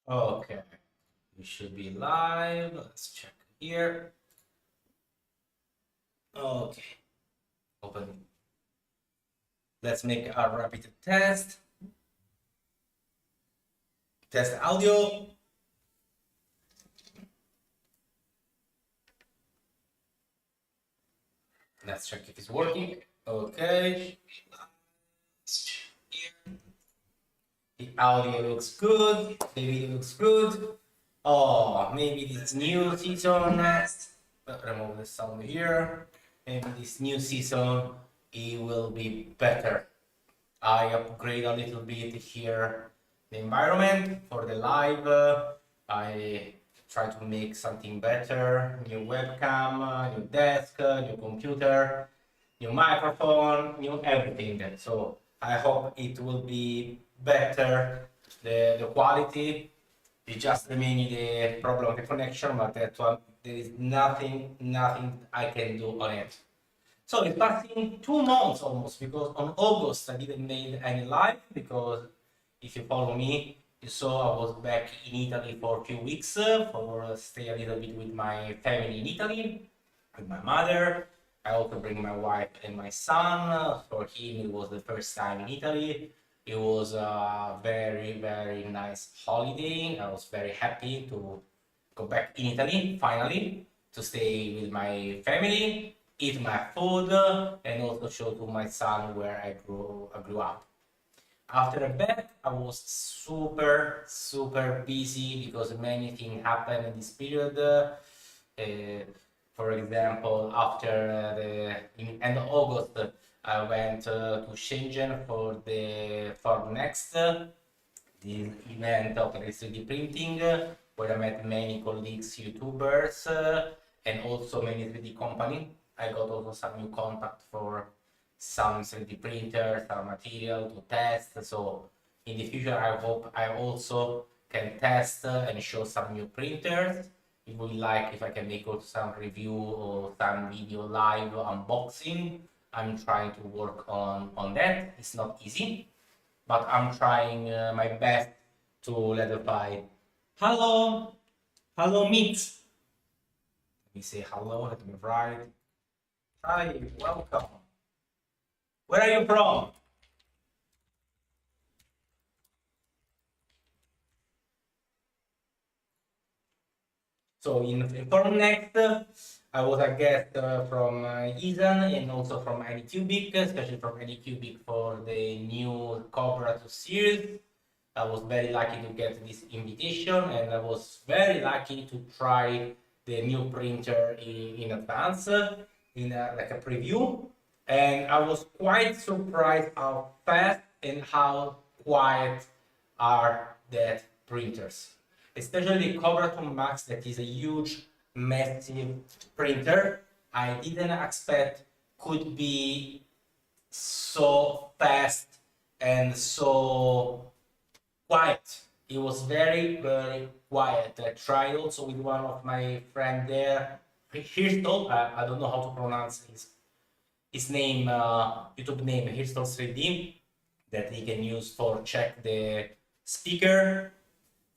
Okay, we should be live. Let's check here. Okay, open. Let's make a rapid test. Test audio. Let's check if it's working. Okay. The audio looks good. The video looks good. Oh, maybe this new season. Remove the sound here. Maybe this new season it will be better. I upgrade a little bit here the environment for the live. I try to make something better. New webcam, new desk, new computer, new microphone, new everything. So I hope it will be better. The quality it just remains the problem of the connection, but that one there is nothing I can do on it. So it's passing 2 months almost because on August I didn't make any live because if you follow me, you saw I was back in Italy for a few weeks for stay a little bit with my family in Italy, with my mother. I also bring my wife and my son. For him, it was the first time in Italy. It was a very nice holiday. I was very happy to go back in Italy finally to stay with my family, eat my food, and also show to my son where I grew up. After that, I was super busy because many things happened in this period. For example, after in end of August, I went to Shenzhen for next the event of 3D printing, where I met many colleagues, YouTubers, and also many 3D company. I got also some new contact for some 3D printer, some material to test. So in the future, I hope I also can test and show some new printers. It would like if I can make also some review or some video live unboxing. I'm trying to work on that. It's not easy, but I'm trying my best to let it by. Hello, hello, meet. Let me say hello. Let me write. Hi, welcome. Where are you from? So for next, I was a guest from eSUN and also from Anycubic, especially from Anycubic for the new Cobra 2 series. I was very lucky to get this invitation and I was very lucky to try the new printer in advance, in like a preview. And I was quite surprised how fast and how quiet are that printers. Especially the Cobra 2 Max that is a huge, massive printer. I didn't expect could be so fast and so quiet. It was very quiet. I tried also with one of my friend there, Hirstol. I don't know how to pronounce his name, YouTube name, Hirstol 3D, that he can use for check the speaker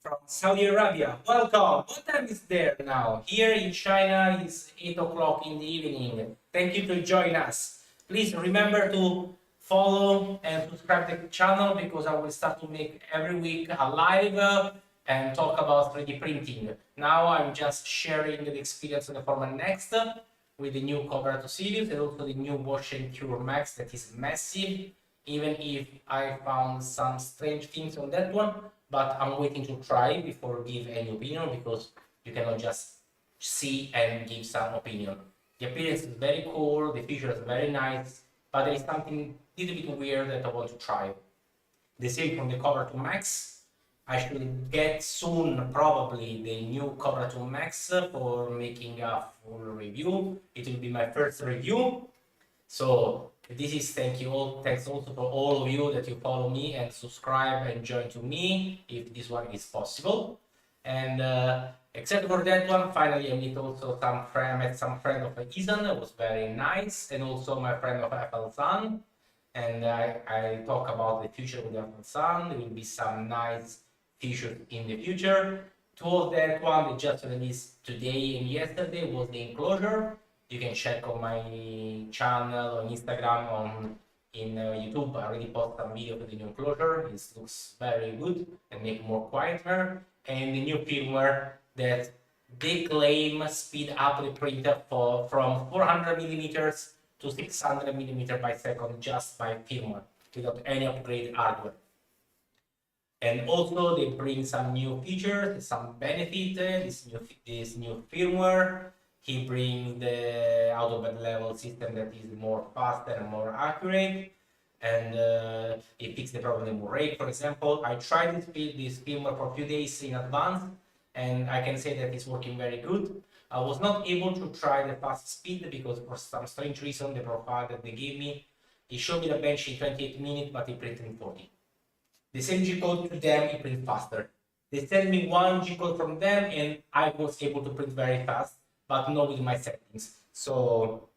from Saudi Arabia. Welcome. What time is there now? Here in China is 8 o'clock in the evening. Thank you to join us. Please remember to follow and subscribe to the channel because I will start to make every week a live and talk about 3D printing. Now I'm just sharing the experience on the Format Next with the new Cobra 2 series and also the new Wash and Cure Max that is massive, even if I found some strange things on that one, but I'm waiting to try before give any opinion because you cannot just see and give some opinion. The appearance is very cool, the feature is very nice, but there is something a little bit weird that I want to try. The same from the Cobra 2 Max. I should get soon probably the new Cobra 2 Max for making a full review. It will be my first review. So this is thanks also for all of you that you follow me and subscribe and join to me if this one is possible. And except for that one, finally I met also some friend of eSUN. It was very nice, and also my friend of flsun. And I talk about the future with flsun. There will be some nice features in the future. Two of that one they just released today and yesterday was the enclosure. You can check on my channel on Instagram, on in YouTube. I already posted some video of the new enclosure. It looks very good and make more quieter. And the new firmware that they claim speed up the printer from 400 millimeters to 600 millimeters by second just by firmware without any upgrade hardware. And also they bring some new features, some benefit. This new firmware. He brings the auto bed level system that is more faster and more accurate, and it fixed the problem with rate. For example, I tried this firmware for a few days in advance, and I can say that it's working very good. I was not able to try the fast speed because for some strange reason the profile that they gave me, it showed me the bench in 28 minutes, but it printed in 40. The same G code to them, it prints faster. They sent me one G code from them, and I was able to print very fast, but not with my settings. So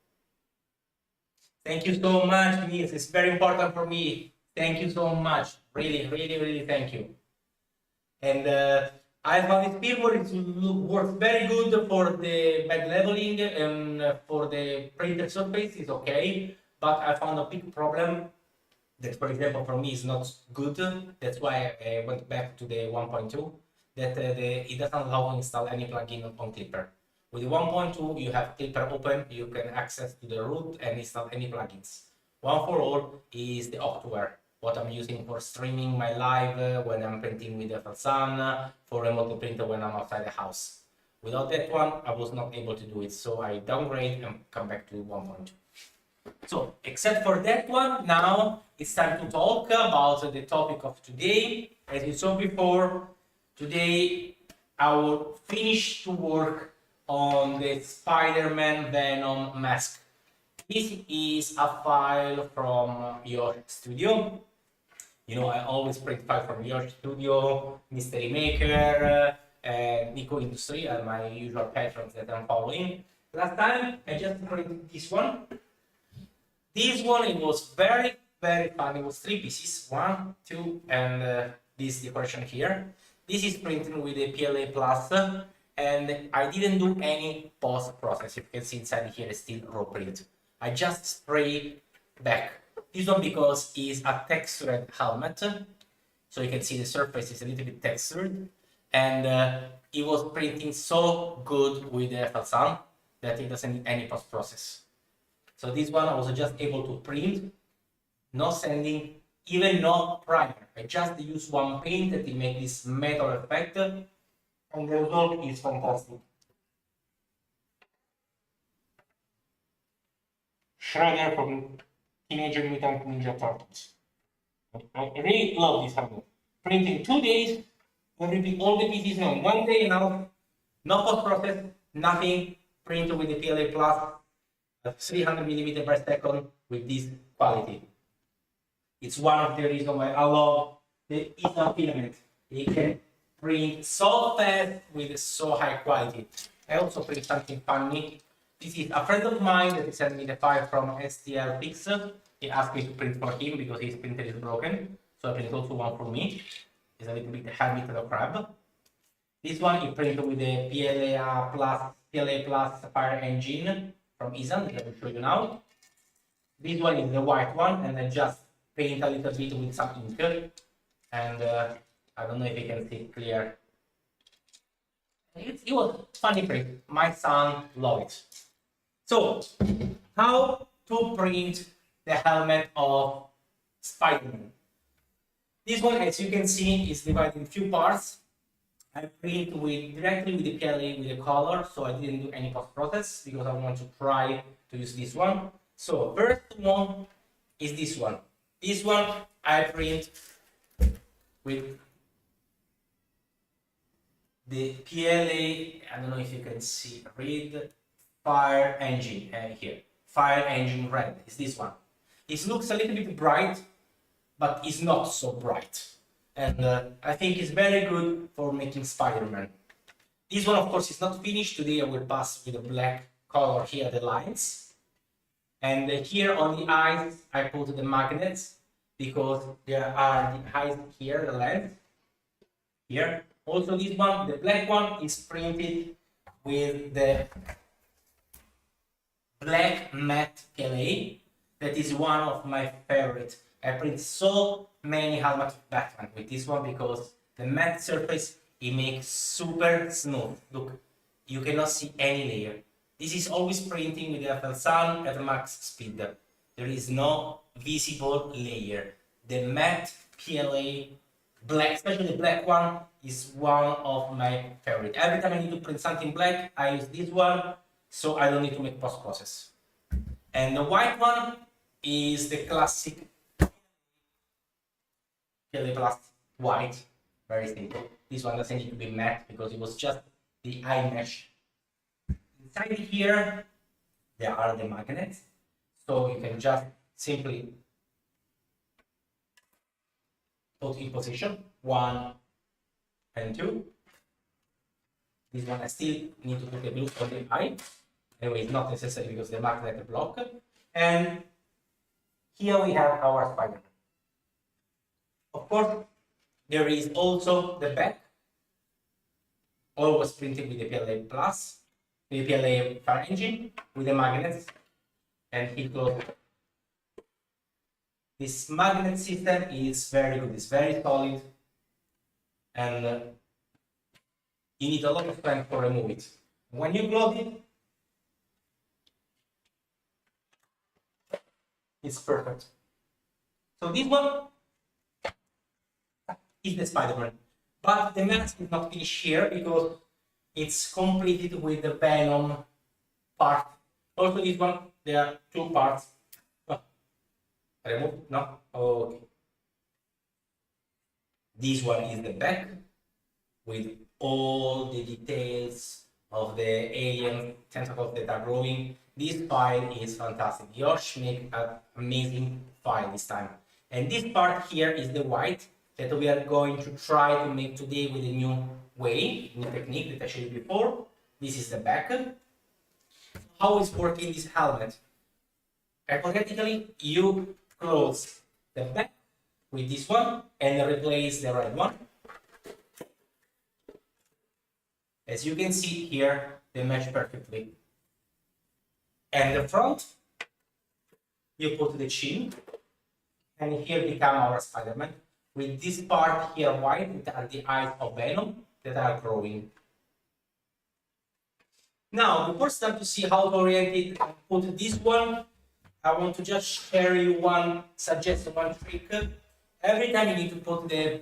thank you so much, Nils. It's very important for me. Thank you so much. Really, really, really thank you. And I found this firmware works very good for the bed leveling and for the printer surface is okay. But I found a big problem that, for example, for me is not good. That's why I went back to the 1.2. That it doesn't allow to install any plugin on Clipper. With the 1.2, you have Clipper open, you can access to the root and install any plugins. One for all is the Octaware, what I'm using for streaming my live when I'm printing with the flsun, for remote printer when I'm outside the house. Without that one, I was not able to do it, so I downgrade and come back to 1.2. So, except for that one, now it's time to talk about the topic of today. As you saw before, today I will finish to work on the Spider-Man Venom mask. This is a file from your studio. You know, I always print files from your studio, Mystery Maker, Nico Industry, and my usual patrons that I'm following. Last time I just printed this one. This one, it was very, very fun. It was 3 pieces, 1, 2, and this decoration here. This is printed with a PLA Plus, and I didn't do any post-process. You can see inside here is still raw print. I just spray back. This one because it's a textured helmet, so you can see the surface is a little bit textured, and it was printing so good with the flsun that it doesn't need any post-process. So this one I was just able to print, no sanding, even no primer. I just use one paint that it makes this metal effect, and the result is fantastic. Shredder from Teenage Mutant Ninja Turtles. I really love this helmet. Printing 2 days, everything, all the pieces on 1 day now, no post-process, nothing, printed with the PLA Plus. 300 millimeters per second with this quality. It's one of the reasons why I love the eSUN filament. It can print so fast with so high quality. I also print something funny. This is a friend of mine that sent me the file from STL Fix. He asked me to print for him because his printer is broken. So I printed also one for me. It's a little bit Helmet of the crab. This one is printed with the PLA Plus Fire Engine from eSUN, that I will show you now. This one is the white one, and I just paint a little bit with some ink. And I don't know if you can see it clear. It was funny print. My son loved it. So, how to print the helmet of Spider-Man? This one, as you can see, is divided in few parts. I print directly with the PLA with the color, so I didn't do any post-process because I want to try to use this one. So first one is this one. This one I print with the PLA, I don't know if you can see, read Fire Engine here. Fire Engine Red is this one. It looks a little bit bright, but it's not so bright. And I think it's very good for making Spider-Man. This one, of course, is not finished. Today I will pass with a black color here, the lines. And here on the eyes, I put the magnets because there are the eyes here, the lens. here. Also this one, the black one, is printed with the black matte PLA. That is one of my favorite. I print so many helmets of Batman with this one because the matte surface, it makes super smooth. Look, you cannot see any layer. This is always printing with the flsun at max speed. There is no visible layer. The matte PLA black, especially the black one, is one of my favorite. Every time I need to print something black, I use this one, so I don't need to make post-process. And the white one is the classic PLA Plus white, very simple. This one doesn't need to be matte because it was just the eye mesh. Inside here, there are the magnets, so you can just simply put in position 1 and 2. This one I still need to put the glue on the eye. Anyway, it's not necessary because the magnet block. And here we have our Spider-Man. Of course, there is also the back, always printed with the PLA Plus, the PLA fire engine with the magnets, and heat close. This magnet system is very good, it's very solid, and you need a lot of strength to remove it. When you close it, it's perfect. So this one is the Spider-Man, but the mask is not finished here because it's completed with the Venom part. Also this one, there are 2 parts. Remove? No? Okay. This one is the back with all the details of the alien tentacles that are growing. This file is fantastic. Yosh made an amazing file this time. And this part here is the white that we are going to try to make today with a new way, new technique that I showed you before. This is the back. How is working this helmet? Hypothetically, you close the back with this one and replace the right one. As you can see here, they match perfectly. And the front, you put the chin, and here become our Spider-Man. With this part here white, that are the eyes of Venom that are growing. Now, before start to see how to orient it and put this one, I want to just share you one suggestion, one trick. Every time you need to put the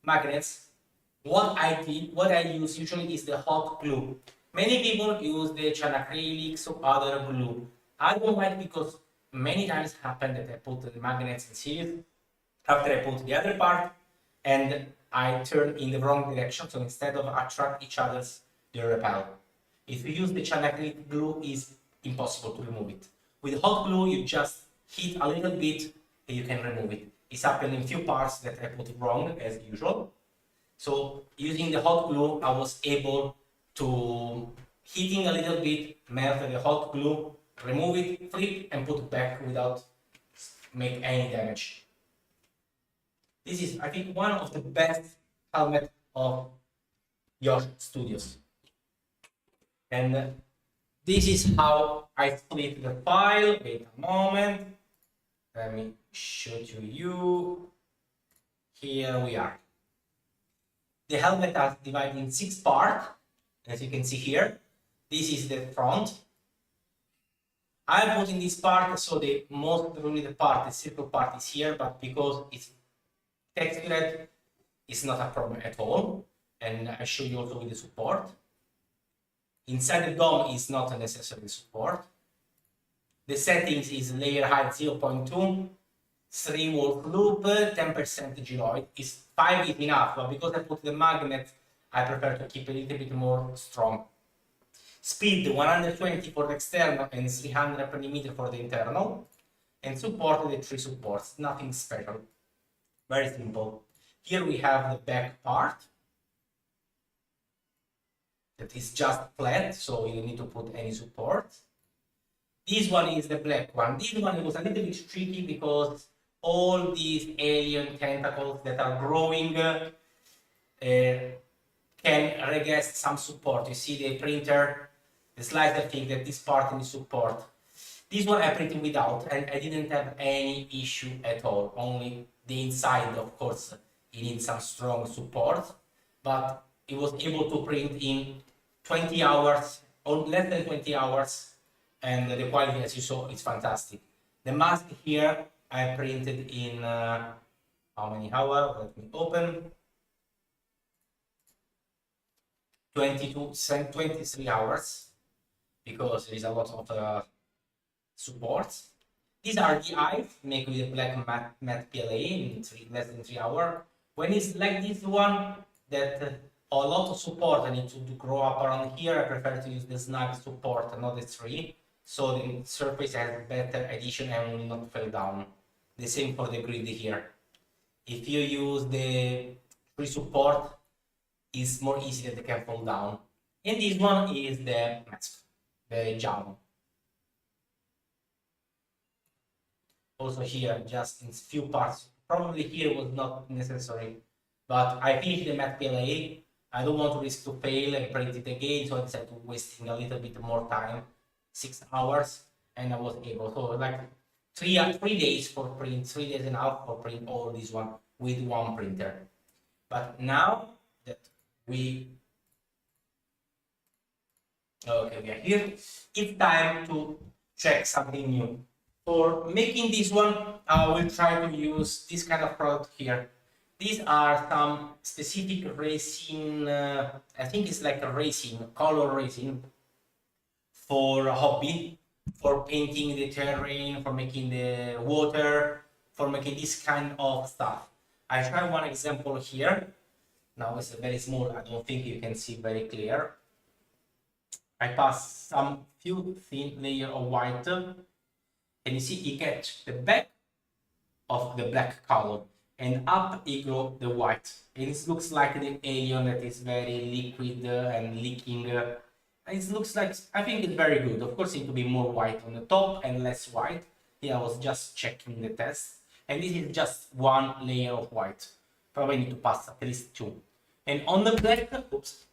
magnets, what I use usually is the hot glue. Many people use the acrylics or other glue. I don't like because many times happen that I put the magnets in series after I put the other part and I turn in the wrong direction. So instead of attract each other's, they repel. If you use the acrylic glue, it's impossible to remove it. With hot glue, you just heat a little bit and you can remove it. It's happened in few parts that I put wrong as usual. So using the hot glue, I was able to heating a little bit, melt the hot glue, remove it, flip and put it back without make any damage. This is, I think, one of the best helmet of Yosh Studios. And this is how I split the file. Wait a moment. Let me show to you. Here we are. The helmet is divided in 6 parts, as you can see here. This is the front. I put in this part, so the most really the part, the circle part is here, but because it's textured, it's not a problem at all. And I show you also with the support. Inside the dome is not a necessary support. The settings is layer height 0.2, 3 volt loop, 10% gyroid. Is 5 is enough, but because I put the magnet, I prefer to keep a little bit more strong. Speed 120 for the external and 300 per millimeter for the internal. And support the 3 supports, nothing special. Very simple. Here we have the back part. That is just flat, so you don't need to put any support. This one is the black one. This one was a little bit tricky because all these alien tentacles that are growing, can request some support. You see the printer, the slicer thing that this part needs support. This one I printed without, and I didn't have any issue at all. Only the inside, of course, it needs some strong support, but it was able to print in 20 hours or less than 20 hours, and the quality, as you saw, is fantastic. The mask here I printed in how many hours? Let me open. 23 hours, because there is a lot of support. These are the eyes made with a black matte PLA in less than 3 hours. When it's like this one, that a lot of support I need to grow up around here, I prefer to use the snug support, not the tree, so the surface has better adhesion and will not fall down. The same for the grid here. If you use the tree support, it's more easy that they can fall down. And this one is the mask, the jam. Also here, just in few parts, probably here was not necessary, but I finished the matte PLA. I don't want to risk to fail and print it again, so I decided to wasting a little bit more time, 6 hours, and I was able. So like 3 days for print, 3 days and a half for print all this one with one printer. But now that we are here, it's time to check something new. For making this one, I will try to use this kind of product here. These are some specific resin, I think it's like a resin, color resin for a hobby, for painting the terrain, for making the water, for making this kind of stuff. I try one example here. Now it's very small, I don't think you can see very clear. I pass some few thin layer of white, and you see it gets the back of the black color, and up it goes the white. And it looks like the alien that is very liquid and leaking. It looks like, I think it's very good. Of course, it need to be more white on the top and less white. Here I was just checking the test, and this is just one layer of white. Probably need to pass at least 2. And on the black, oops,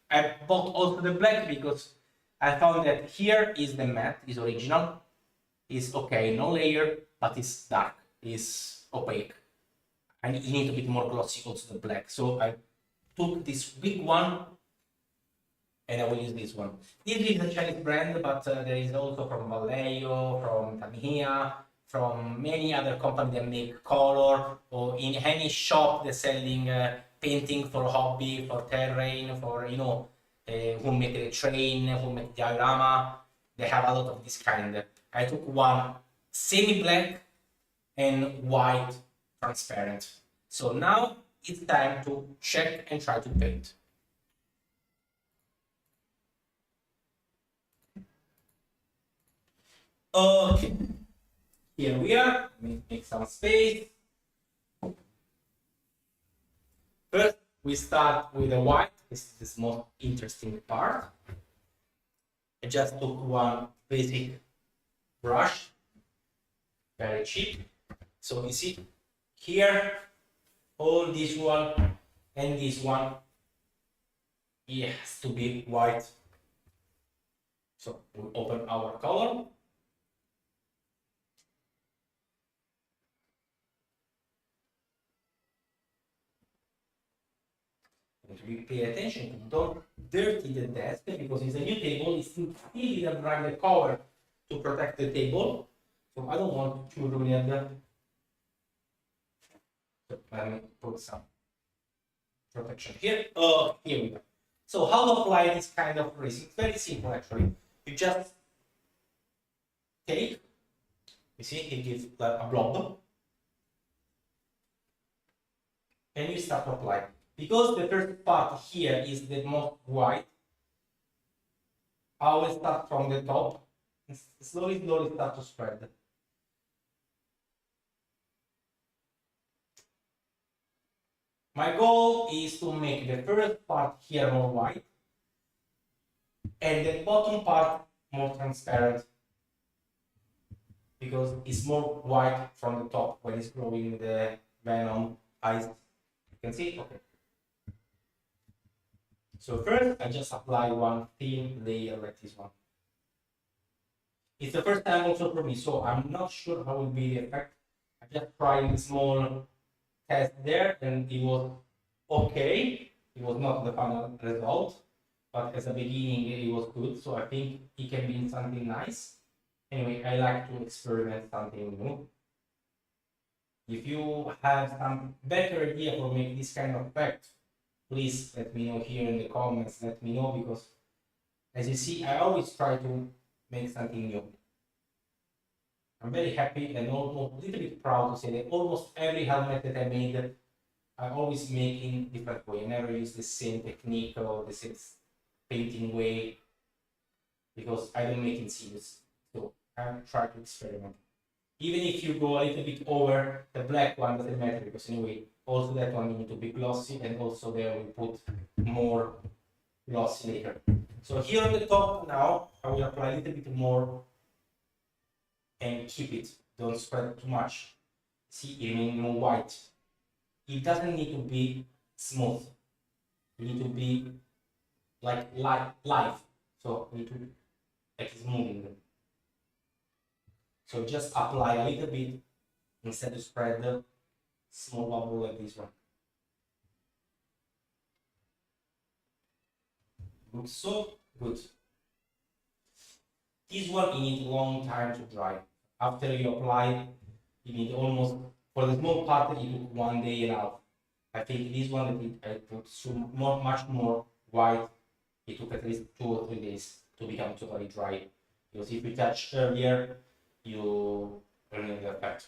I bought also the black because I found that here is the matte, is original, is okay, no layer, but it's dark, is opaque. I need a bit more glossy also the black. So I took this big one and I will use this one. This is a Chinese brand, but there is also from Vallejo, from Tamiya, from many other companies that make color, or in any shop they're selling painting for hobby, for terrain, for, you know, who make the train, who make diorama. They have a lot of this kind. I took one semi-black and white transparent. So now it's time to check and try to paint. Okay, here we are. Let me make some space. First, we start with the white. This is the most interesting part. I just took one basic brush, very cheap. So you see here, all this one and this one, it has to be white. So we'll open our color. We pay attention to don't dirty the desk, because it's a new table, it still didn't bring the cover to protect the table. So I don't want to ruin it. So let me put some protection here. Here we go. So how to apply this kind of resin? It's very simple actually. You just take, you see, it gives a blob, and you start to apply. Because the first part here is the most white, I will start from the top and slowly start to spread. My goal is to make the first part here more white and the bottom part more transparent, because it's more white from the top when it's growing the Venom eyes. You can see? Okay. So first, I just apply one thin layer like this one. It's the first time also for me, so I'm not sure how will be the effect. I just tried a small test there, and it was okay. It was not the final result, but as a beginning, it was good. So I think it can be something nice. Anyway, I like to experiment something new. If you have some better idea for make this kind of effect, please let me know here in the comments. Let me know, because as you see, I always try to make something new. I'm very happy and almost a little bit proud to say that almost every helmet that I made, I always make in different way. I never use the same technique or the same painting way, because I don't make it serious. So I try to experiment. Even if you go a little bit over the black one, doesn't matter, because anyway, also that one you need to be glossy, and also there we put more glossy later. So here on the top now, I will apply a little bit more and keep it. Don't spread too much. See, it remains more white. It doesn't need to be smooth. You need to be like live. So you need to like it's moving. So just apply a little bit instead of spread the small bubble like this one. Looks so good. This one you need a long time to dry. After you apply, you need almost, for the small part, it took 1 day and a half. I think this one I put so much more white. It took at least 2 or 3 days to become totally dry. Because if you touch earlier, you ruin the effect.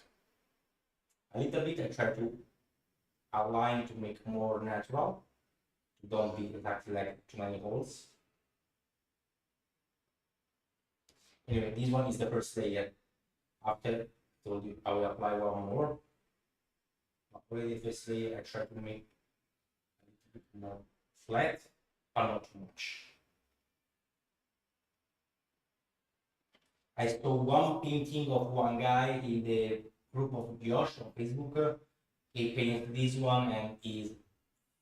A little bit I try to align to make more natural. Don't be exactly like too many holes. Anyway, this one is the first layer. After I told you I will apply one more. Already the first layer I try to make a little bit more flat, but not too much. I saw one painting of one guy in the group of Josh on Facebook. He painted this one and is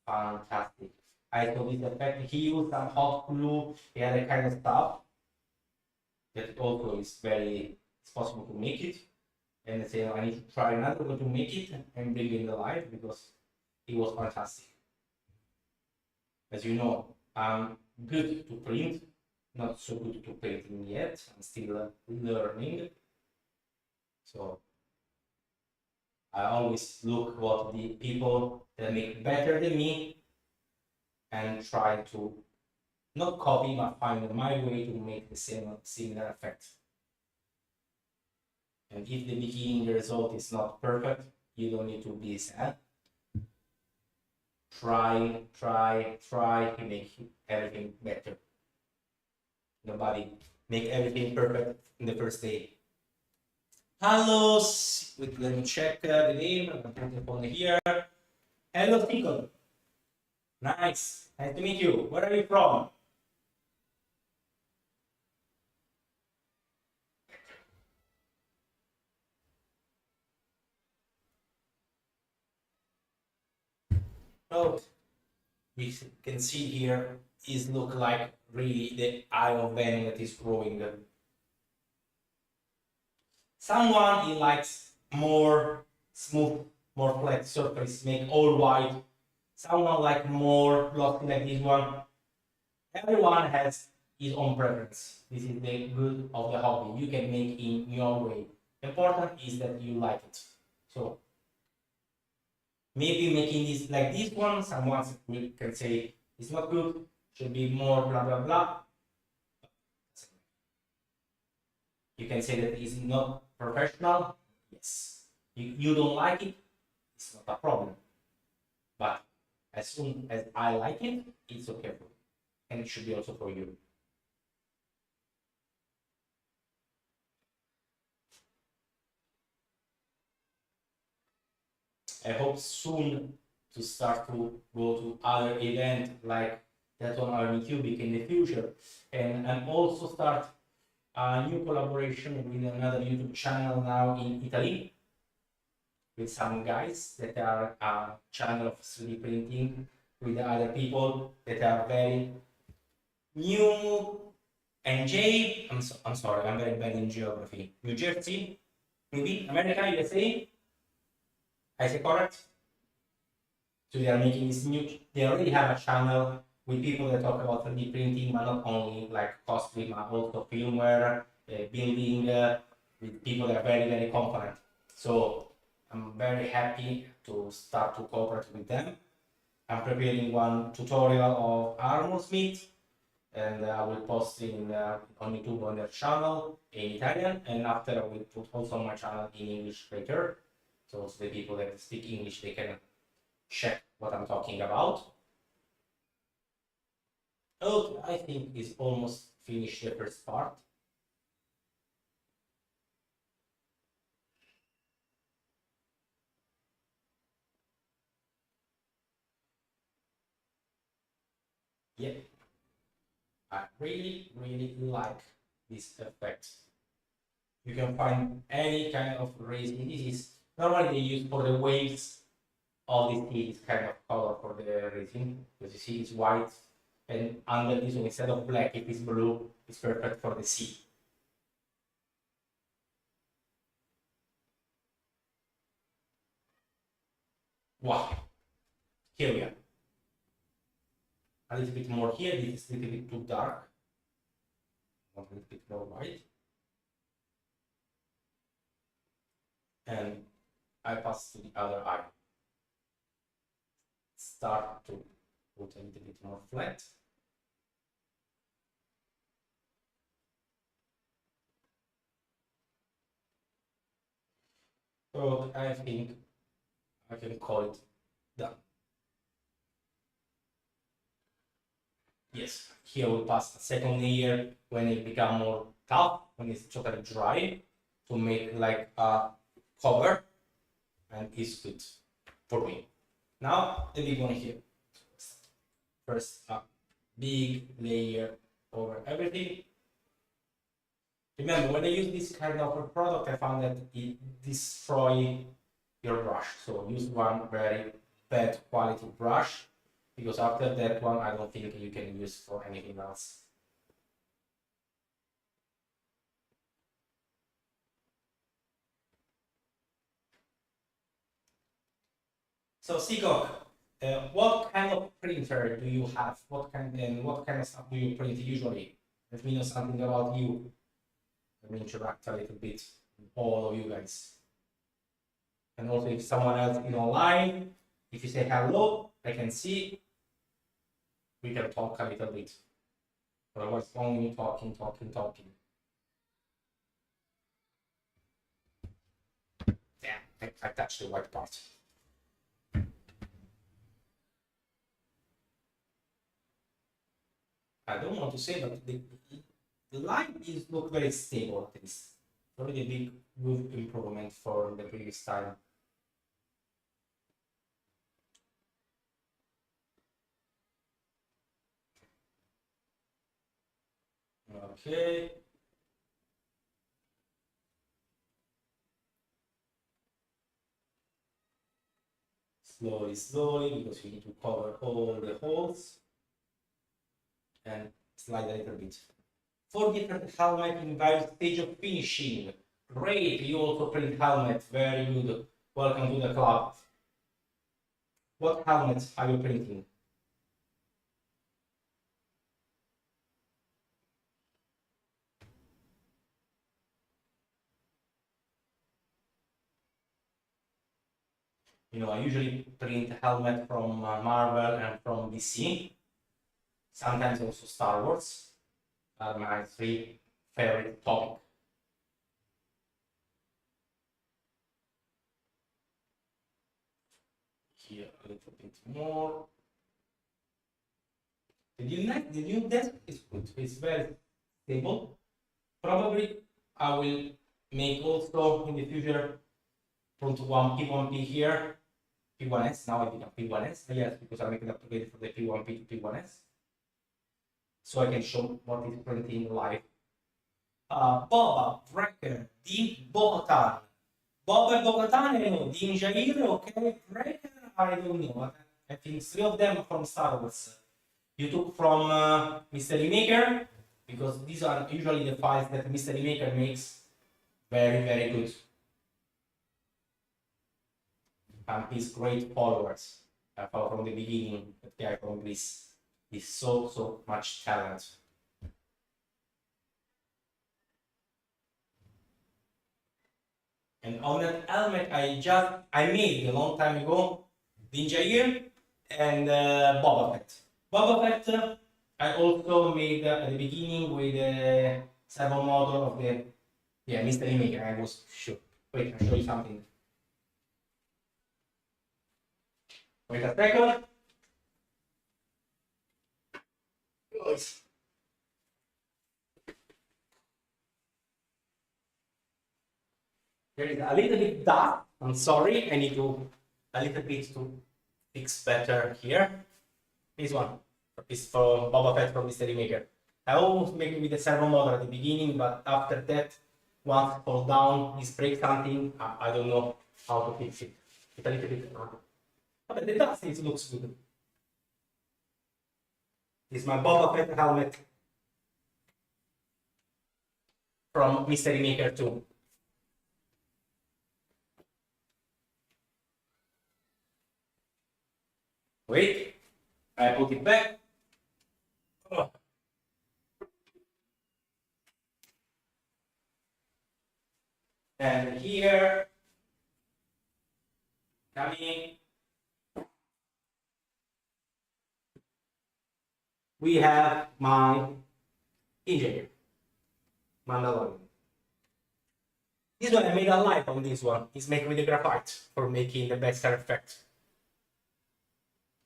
fantastic. I saw this effect. He used some hot glue, he had a kind of stuff that also is very, it's possible to make it. And I say, I need to try another way to make it and bring it alive, because it was fantastic. As you know, I'm good to print, not so good to painting yet. I'm still learning. So I always look what the people that make better than me and try to not copy, but find my way to make the same similar effect. And if the beginning result is not perfect, you don't need to be sad. Try to make everything better. Nobody make everything perfect in the first day. Hello, wait, let me check the name. I'm gonna put the phone here. Hello, Tickle. Nice to meet you. Where are you from? Oh, we can see here is look like really the eye of Venom that is growing. Someone he likes more smooth, more flat surface, make all white. Someone like more glossy like this one. Everyone has his own preference. This is the good of the hobby. You can make in your way. Important is that you like it. So maybe making this like this one, someone can say it's not good, should be more blah blah blah. You can say that it's not professional. Yes. You don't like it, it's not a problem. But as soon as I like it, it's okay for me. And it should be also for you. I hope soon to start to go to other events like that one on YouTube in the future, and also start a new collaboration with another YouTube channel now in Italy with some guys that are a channel of 3D printing. with the other people that are very new. NJ, I'm sorry, I'm very bad in geography. New Jersey, maybe America, USA. I say correct. So they are making this new. They already have a channel with people that talk about 3D printing, but not only like cosplay, but also firmware, building, with people that are very confident. So I'm very happy to start to cooperate with them. I'm preparing one tutorial of armor smith, and I will post in on YouTube on their channel in Italian, and after I will put also on my channel in English later. So the people that speak English, they can check what I'm talking about. Okay, I think it's almost finished the first part. Yeah, I really like this effect. You can find any kind of resin. This is normally they use for the waves of this tea, this kind of color for the resin. Because you see it's white, and under this one, instead of black, if it's blue, it's perfect for the sea. Wow, here we are. A little bit more here, this is a little bit too dark. A little bit more white. And I pass to the other eye. Start to put a little bit more flat. So I think I can call it done. Yes, here we pass a second layer when it becomes more tough, when it's totally dry, to make like a cover, and it's good for me. Now the big one here. First, a big layer over everything. Remember, when I use this kind of a product, I found that it destroys your brush. So use one very bad quality brush, because after that one, I don't think you can use for anything else. So Seacock, what kind of printer do you have? What kind of stuff do you print usually? Let me know something about you. Let me interact a little bit with all of you guys. And also, if someone else is online, if you say hello, I can see. We can talk a little bit. Otherwise, only talking. Damn, I touched the white part. I don't want to say, but the line is look very stable at least. Already a big good improvement for the previous time. Okay. Slowly, because you need to cover all the holes and slide a little bit. 4 different helmet in various stage of finishing. Great, you also print helmet, very good. Welcome to the club. What helmets are you printing? You know, I usually print helmet from Marvel and from DC. Sometimes also Star Wars are my 3 favorite topics. Here a little bit more. The new desk is good. It's very stable. Probably I will make also in the future front one P1P here, P1S. Now I become P1S. Yes, because I'm making upgrade for the P1P to P1S. So I can show what is printing live. Boba Breaker di Bogota. Boba Bogotano di Jair, okay? Breaker, I don't know. I think 3 of them from Star Wars. You took from Mystery Maker, because these are usually the files that Mystery Maker makes very, very good. And his great followers from the beginning. That guy from Greece is so much talent. And on that helmet, I made a long time ago Ninja Ear and Boba Fett. Boba Fett, I also made at the beginning with the servo motor of the Mystery Maker. I was sure. Wait, I'll show you something. Wait a second. There is a little bit dust. I'm sorry. I need to a little bit to fix better here. This one is for Boba Fett from Mystery Maker. I almost make it with the servo motor at the beginning, but after that, once it falls down, it breaks something. I don't know how to fix it. It's a little bit hard. But the dust it looks good. This is my Boba Fett helmet from Mystery Maker 2. Wait, I put it back. Oh. And here, coming, we have my engineer, Mandalorian. This one I made a light on this one. It's made with the graphite for making the best effect.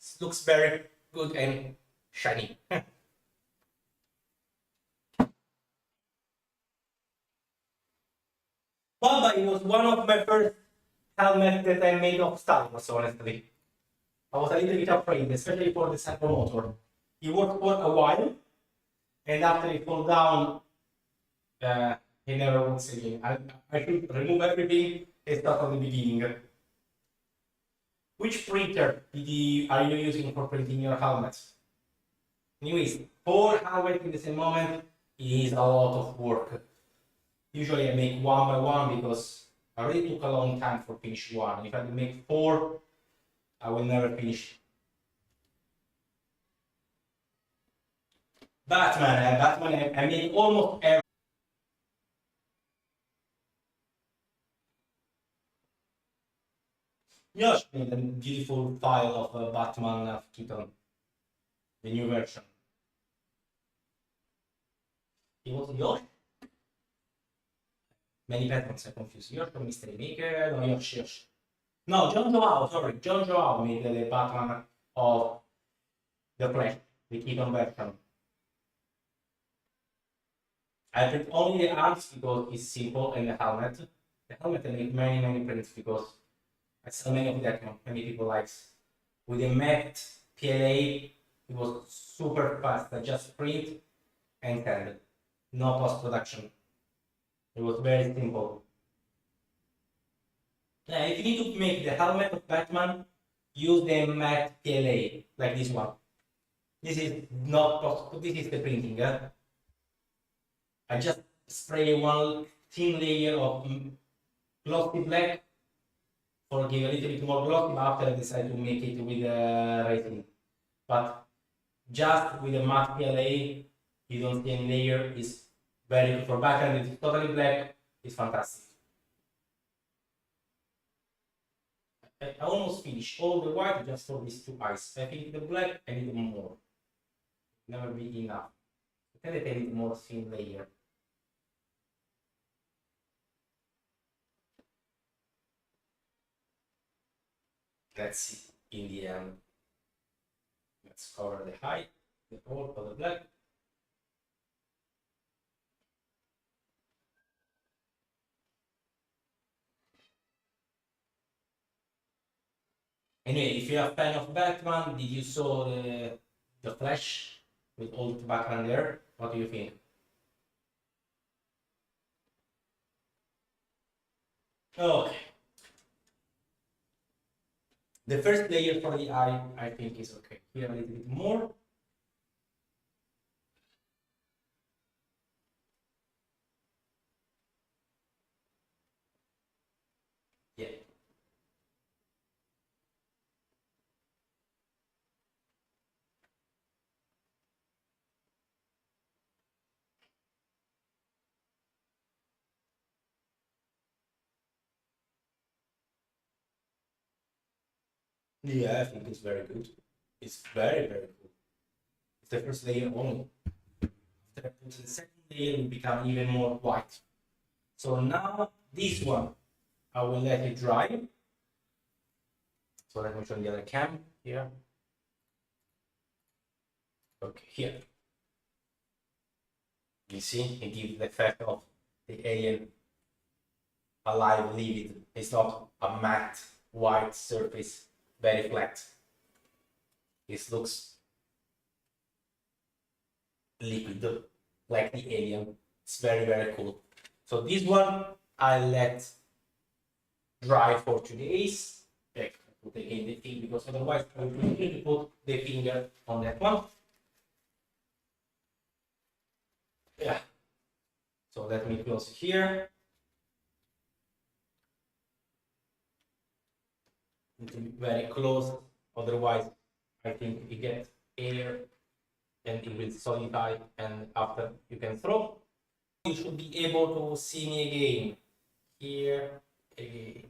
It looks very good and shiny. Baba was one of my first helmets that I made of Star Wars, honestly. I was a little bit afraid, especially for the servo motor. It worked for a while, and after it fell down, he never works again. I should remove everything and start from the beginning. Which printer are you using for printing your helmet? Anyways, 4 helmets in the same moment is a lot of work. Usually I make one by one because I really took a long time for finish one. If I make 4, I will never finish. Batman, I made almost every. Josh made a beautiful file of Batman of Keaton, the new version. It was Josh? Many patrons are confused. Josh from Mystery Maker, no, Josh. No, John Joao, sorry. John Joao made the Batman of the Flash, the Keaton version. I print only the arms because it's simple, and the helmet. The helmet I make many prints because I sell many of that. Many people likes. With the matte PLA, it was super fast. I just print and send. No post production. It was very simple. Yeah, if you need to make the helmet of Batman, use the matte PLA like this one. This is not post. This is the printing. I just spray one thin layer of glossy black for give a little bit more glossy, but after I decide to make it with resin. But just with a matte PLA, you don't see any layer. It's very good for background. It's totally black. It's fantastic. I almost finished all the white just for these 2 eyes. I think the black I need more. Never be enough. I think I need more thin layer. Let's see in the end. Let's cover the height, the whole of the black. Anyway, if you're a fan of Batman, did you saw the Flash with all the background there? What do you think? Okay. The first layer for the eye, I think, is okay. Here a little bit more. Yeah. Yeah, I think it's very good. It's very, very good. It's the first layer only. After I put the second layer, it will become even more white. So now this one, I will let it dry. So let me show the other cam here. Okay, here. You see, it gives the effect of the alien alive, livid. It's not a matte white surface, very flat. It looks liquid, like the alien. It's very, very cool. So this one I let dry for 2 days. Put again the thing because otherwise I will continue to put the finger on that one. Yeah. So let me close here. Need to be very close, otherwise I think it gets air and it will solidify, and after you can throw. You should be able to see me again. Here again.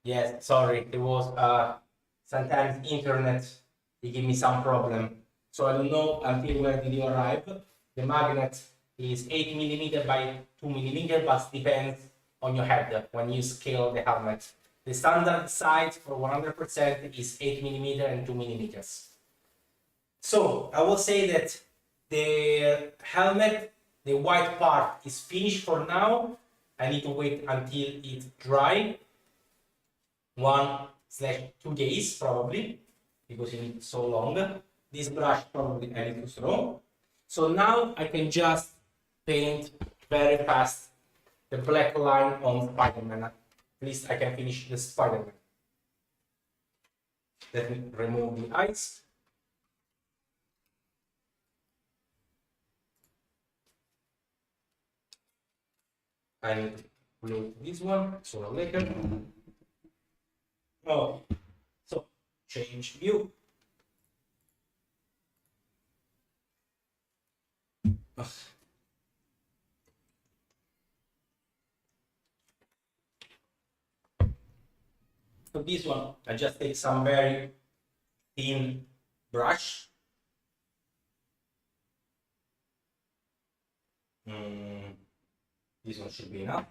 Yes, sorry, there was sometimes internet, they give me some problem. So I don't know until where did you arrive. The magnet is 8 millimeter by 2 millimeter, but depends on your head when you scale the helmet. The standard size for 100% is 8 millimeter and 2 millimeters. So I will say that the helmet, the white part is finished for now. I need to wait until it dry. 1/2 days probably, because it needs so long. This brush probably I need to throw. So now I can just paint very fast the black line on Spider-Man. At least I can finish the Spider-Man. Let me remove the eyes. I need to remove this one sooner or later. Oh, so change view. So this one, I just take some very thin brush. This one should be enough.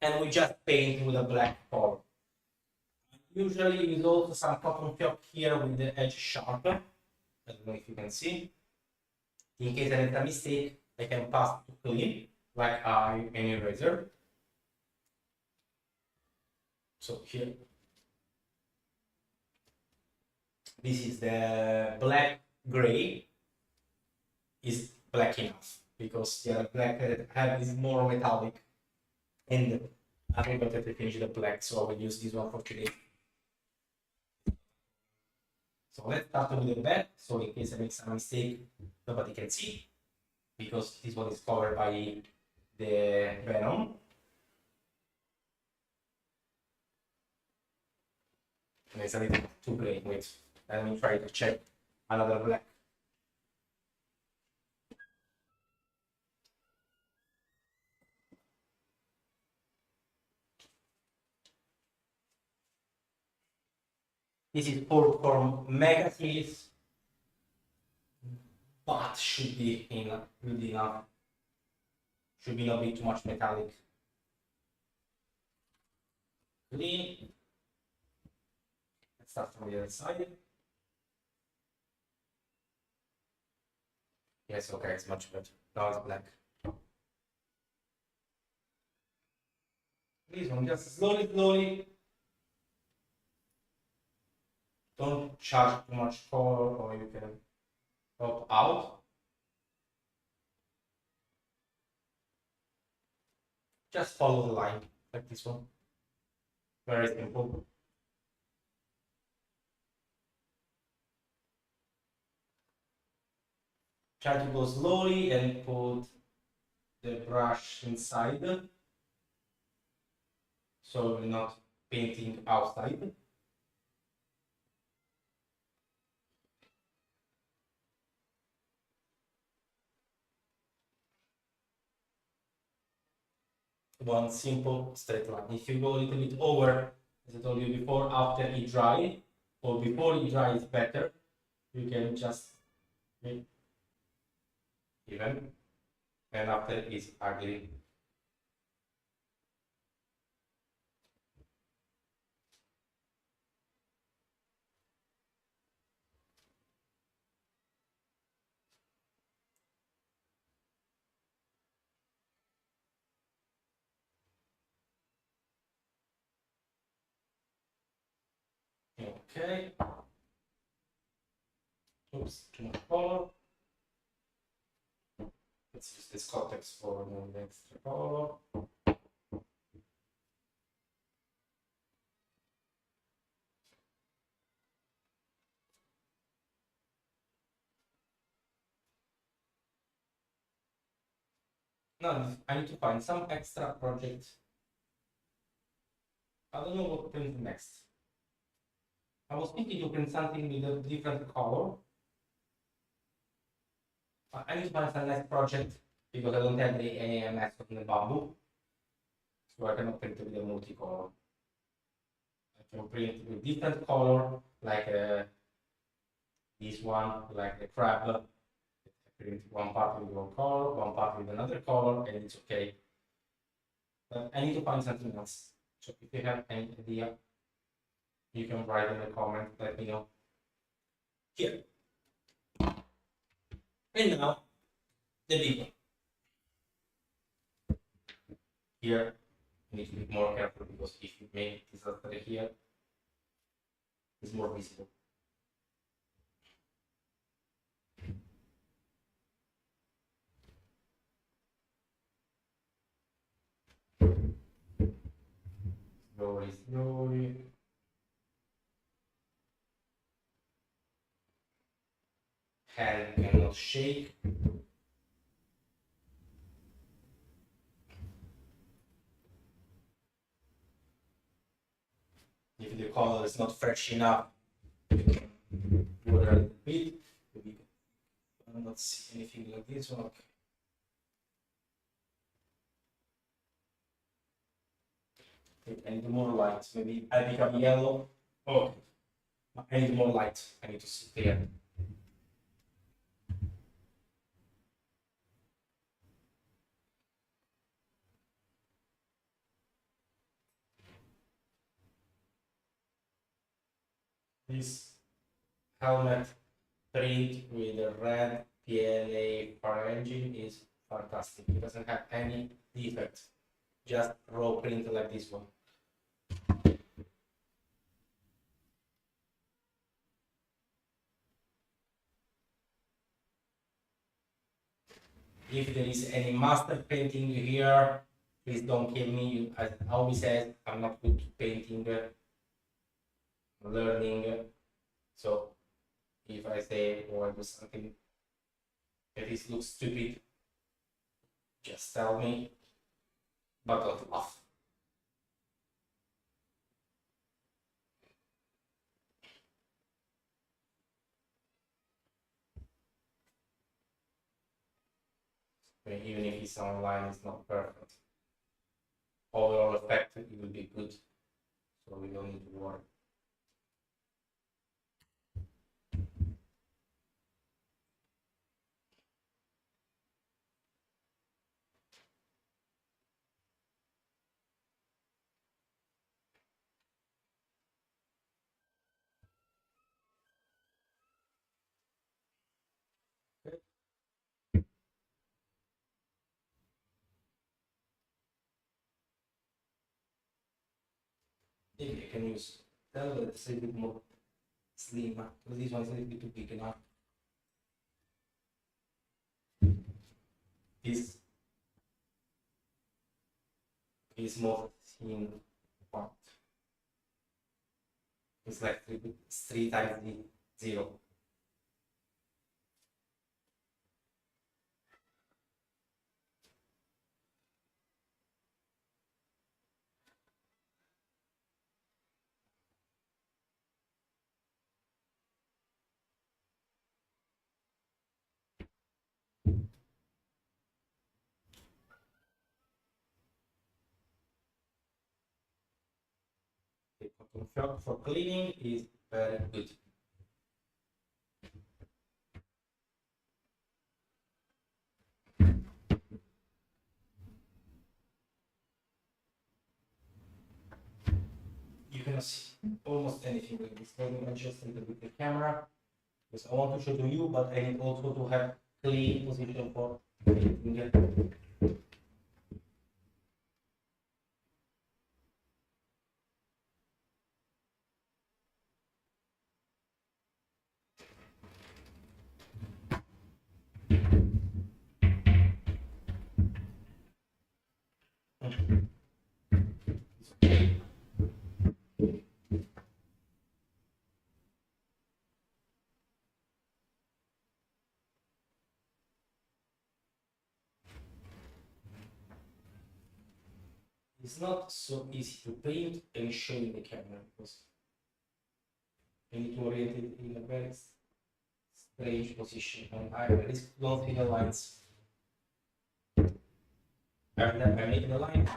And we just paint with a black color. Usually use also some cotton fioc here with the edge sharp. I don't know if you can see. In case I make a mistake, I can pass to clean like an eraser. So here, this is the black gray. Is black enough because the other black have is more metallic, and I wanted to finish the black, so I will use this one for today. So let's start with the back, so in case I make some mistake, nobody can see, because this one is covered by the Venom. And it's a little too gray. Wait, let me try to check another black. This is for mega series, but should be good enough. Should be not be too much metallic. Clean. Let's start from the other side. Yes, okay, it's much better. Now it's black. This one, just slowly, slowly. Don't charge too much color, or you can pop out. Just follow the line like this one. Very simple. Try to go slowly and put the brush inside, so we're not painting outside. One simple straight line. If you go a little bit over, as I told you before, after it dry, or before it dry is better, you can just make even, and after it's ugly. Okay. Oops, too much color. Let's use this context for the extra color. Now I need to find some extra project. I don't know what to print next. I was thinking to print something with a different color. I need to find some next project because I don't have the AMS on the bamboo. So I cannot print with a multicolor. I can print with different color, like this one, like the crab. I print one part with one color, one part with another color, and it's okay. But I need to find something else. So if you have any idea, you can write in the comment, let me know. Here. And now, the big one. Here, you need to be more careful because if you make disaster here, it's more visible. Slowly, slowly. Hand cannot shake. If the color is not fresh enough, you can do a little bit. Maybe I don't see anything like this one. Okay. I need more light. Maybe I become yellow. Okay. I need more light. I need to sit there. This helmet print with a red PLA fire engine is fantastic. It doesn't have any defects, just raw print like this one. If there is any master painting here, please don't kill me. As I always said, I'm not good at painting, learning. So if I say or I do something that is looks stupid, just tell me, but don't laugh. Even if it's online, it's not perfect. Overall effect, it will be good, so we don't need to worry. Maybe I can use that, let's say a bit more slim, because this one is a little bit too big enough. this most in part. It's like 3 times the 0. For cleaning is very good. You can see almost anything with this. Let me adjust a little bit the camera because I want to show to you, but I need also to have clean position for painting. It's not so easy to paint and show in the camera because you need to orient it in a very strange position, and I really don't see the lines. And then I make the line.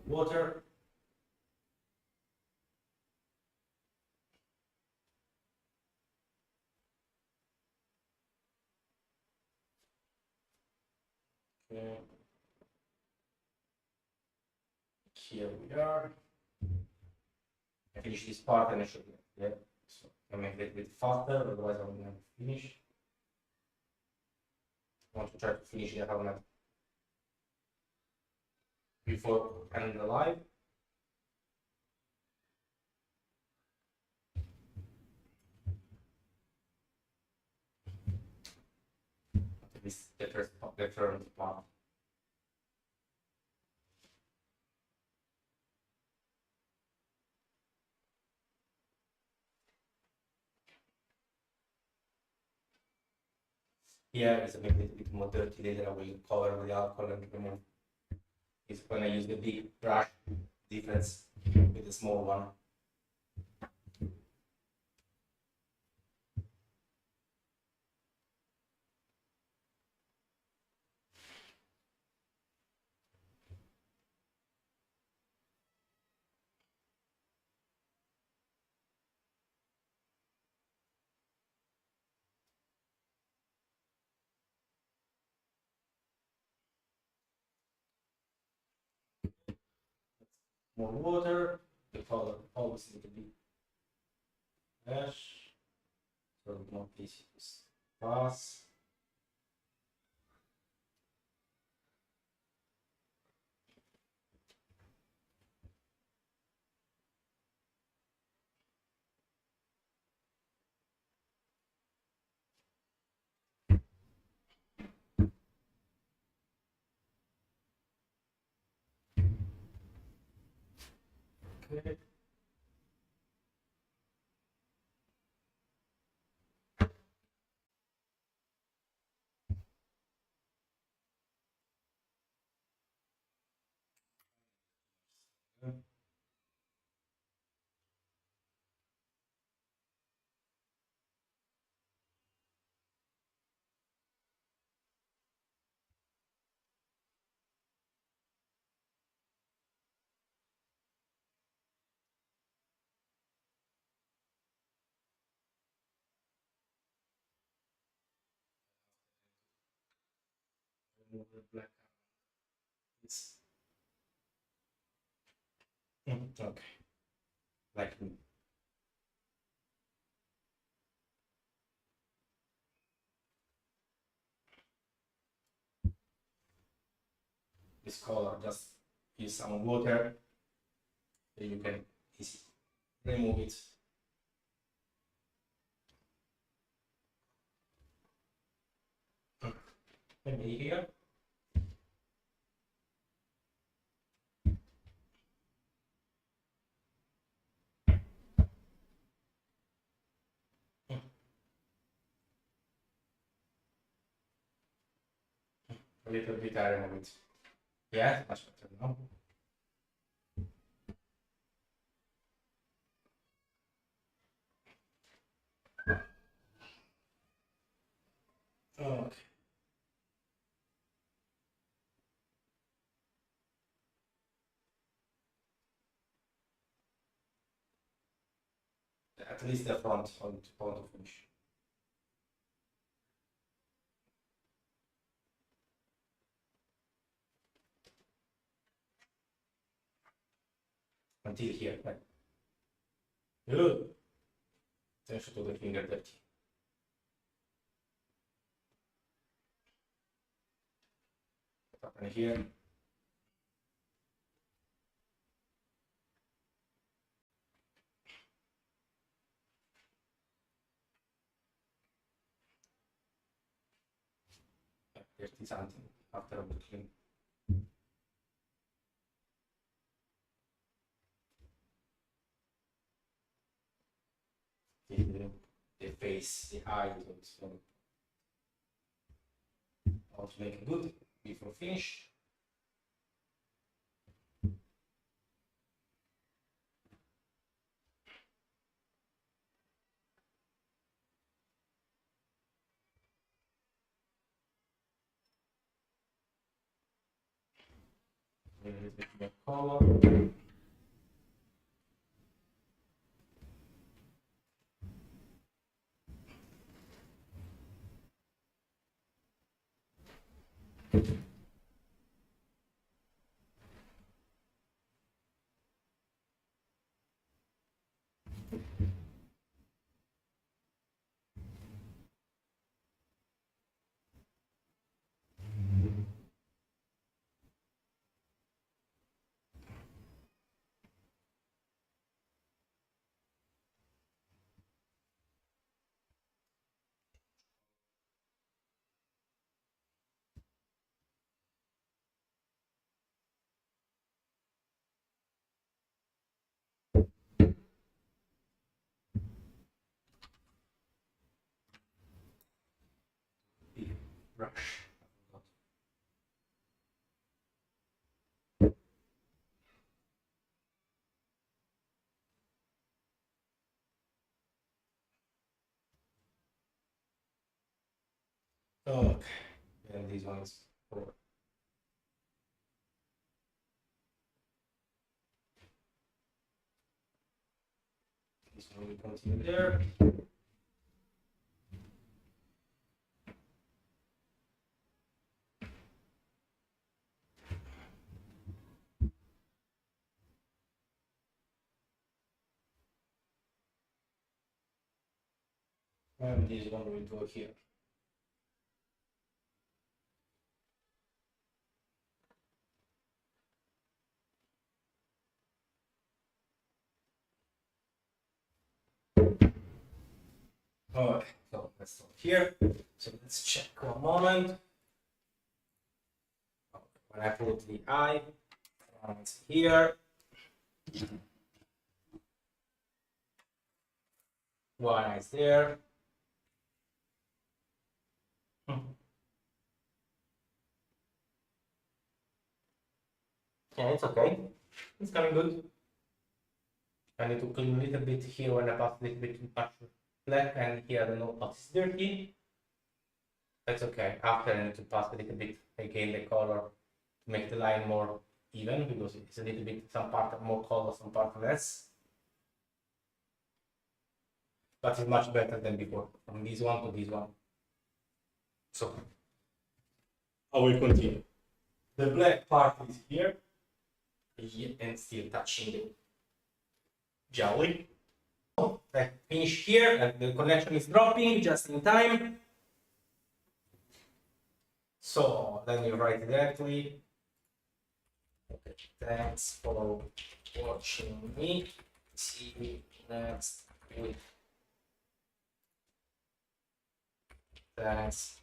Water. Okay. Here we are. I finish this part and I should so I make it a bit faster, otherwise I'm gonna finish. I want to try to finish the helmet before ending the live. This is the first part. Here is a little bit more dirty later. I will cover with the alcohol and remove. Is when I use the big brush difference with the small one. More water, the color always need to be ash, so not easy to pass. Okay. Remove the black. It's okay, like me. This color just use some water so you can easily remove it. Maybe here. A little bit I remove it. Yeah, much better now. Okay. At least the front on to finish. Until here. Right? Good. Attention to the finger dirty. What happened here? Dirty something after the clean. The face, the eye, so how to make it good before finish. A little bit more color. Brush. Okay, and these ones for this one will continue there. And this one will go here. Okay, so let's stop here. So let's check one moment. When I put the eye, it's here. One eye is there. Yeah, it's okay. It's coming good. I need to clean a little bit here when I pass a little bit too much black, and here I don't know what is dirty. That's okay. After I need to pass a little bit again the color to make the line more even, because it's a little bit some part more color, some part less. But it's much better than before, from this one to this one. So I will continue. The black part is here and still touching the jelly. I finish here and the connection is dropping just in time. So then you write directly Okay, thanks for watching me. See you next week. Thanks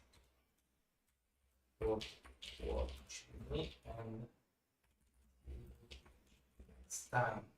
for watching me and see you next time.